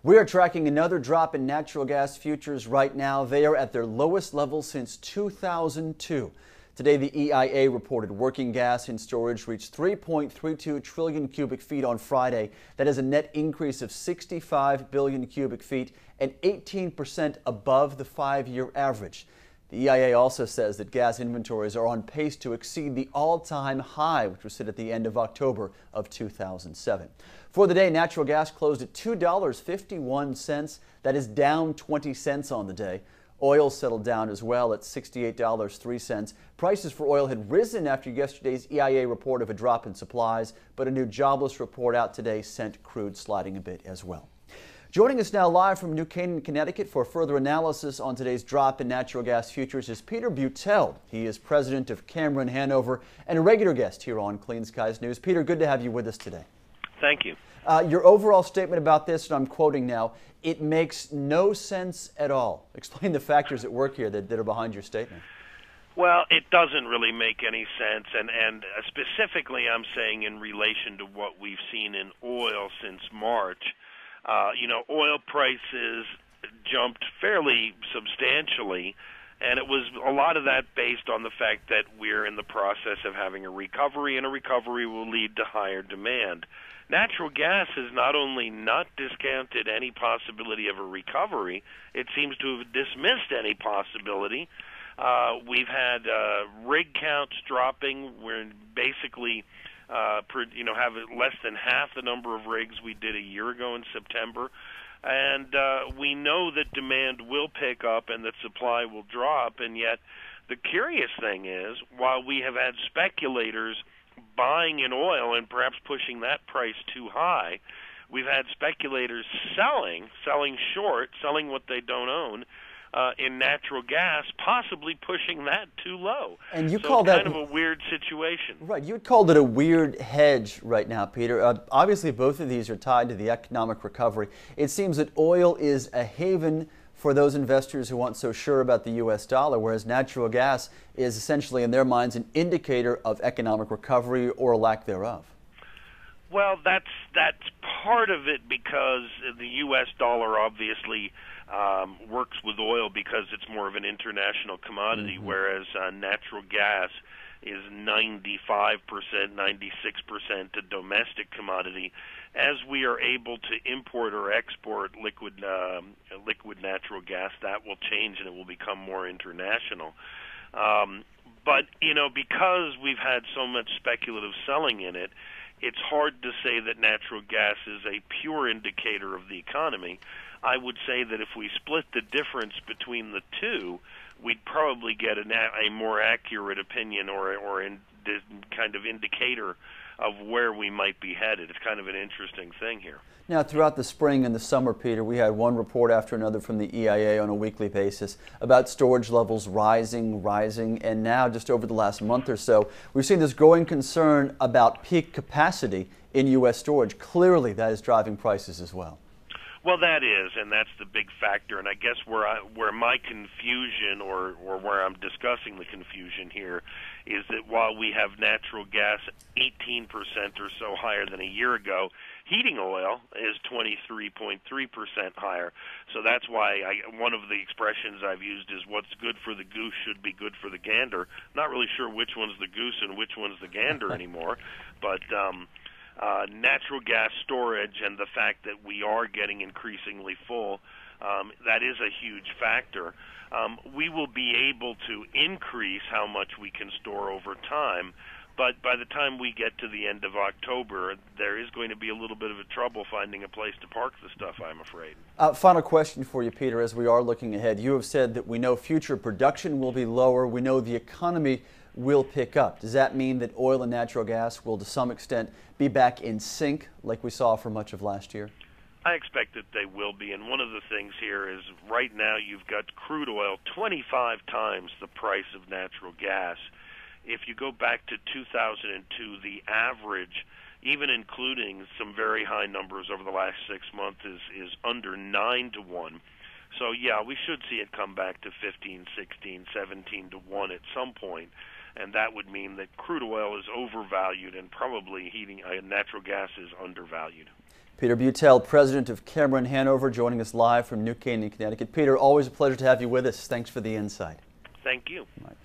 We are tracking another drop in natural gas futures right now. They are at their lowest level since 2002. Today, the EIA reported working gas in storage reached 3.32 trillion cubic feet on Friday. That is a net increase of 65 billion cubic feet and 18% above the 5-year average. The EIA also says that gas inventories are on pace to exceed the all-time high, which was set at the end of October of 2007. For the day, natural gas closed at $2.51. That is down 20 cents on the day. Oil settled down as well at $68.03. Prices for oil had risen after yesterday's EIA report of a drop in supplies, but a new jobless report out today sent crude sliding a bit as well. Joining us now live from New Canaan, Connecticut for further analysis on today's drop in natural gas futures is Peter Beutel. He is president of Cameron Hanover and a regular guest here on Clean Skies News. Peter, good to have you with us today. Thank you. Your overall statement about this, and I'm quoting now, it makes no sense at all. Explain the factors at work here that are behind your statement. Well, it doesn't really make any sense, and specifically I'm saying in relation to what we've seen in oil since March. Oil prices jumped fairly substantially, and it was a lot of that based on the fact that we're in the process of having a recovery, and a recovery will lead to higher demand. Natural gas has not only not discounted any possibility of a recovery, it seems to have dismissed any possibility. We've had rig counts dropping. We're basically have less than half the number of rigs we did a year ago in September. And we know that demand will pick up and that supply will drop. And yet the curious thing is, while we have had speculators buying in oil and perhaps pushing that price too high, we've had speculators selling short, selling what they don't own, in natural gas, possibly pushing that too low. And you so call it's that kind of a weird situation. Right. You had called it a weird hedge right now, Peter. Obviously, both of these are tied to the economic recovery. It seems that oil is a haven for those investors who aren't so sure about the U.S. dollar, whereas natural gas is essentially, in their minds, an indicator of economic recovery or lack thereof. Well, that's part of it, because the U.S. dollar obviously works with oil because it's more of an international commodity, whereas natural gas is 95%, 96% a domestic commodity. As we are able to import or export liquid natural gas, that will change and it will become more international. But because we've had so much speculative selling in it, it's hard to say that natural gas is a pure indicator of the economy. I would say that if we split the difference between the two, we'd probably get a more accurate opinion or kind of indicator of where we might be headed. It's kind of an interesting thing here. Now, throughout the spring and the summer, Peter, we had one report after another from the EIA on a weekly basis about storage levels rising, and now just over the last month or so, we've seen this growing concern about peak capacity in U.S. storage. Clearly, that is driving prices as well. Well, that is, and that's the big factor. And I guess where my confusion, or where I'm discussing the confusion here, is that while we have natural gas 18% or so higher than a year ago, heating oil is 23.3% higher. So that's why one of the expressions I've used is what's good for the goose should be good for the gander. Not really sure which one's the goose and which one's the gander anymore, but natural gas storage and the fact that we are getting increasingly full, that is a huge factor. We will be able to increase how much we can store over time, but by the time we get to the end of October, there is going to be a little bit of a trouble finding a place to park the stuff, I'm afraid. Final question for you, Peter, as we are looking ahead. You have said that we know future production will be lower. We know the economy will pick up. Does that mean that oil and natural gas will, to some extent, be back in sync like we saw for much of last year? I expect that they will be, and one of the things here is right now you've got crude oil 25 times the price of natural gas. If you go back to 2002, the average, even including some very high numbers over the last 6 months, is under 9 to 1. So yeah, we should see it come back to 15, 16, 17 to 1 at some point. And that would mean that crude oil is overvalued and probably natural gas is undervalued. Peter Beutel, president of Cameron Hanover, joining us live from New Canaan, Connecticut. Peter, always a pleasure to have you with us. Thanks for the insight. Thank you.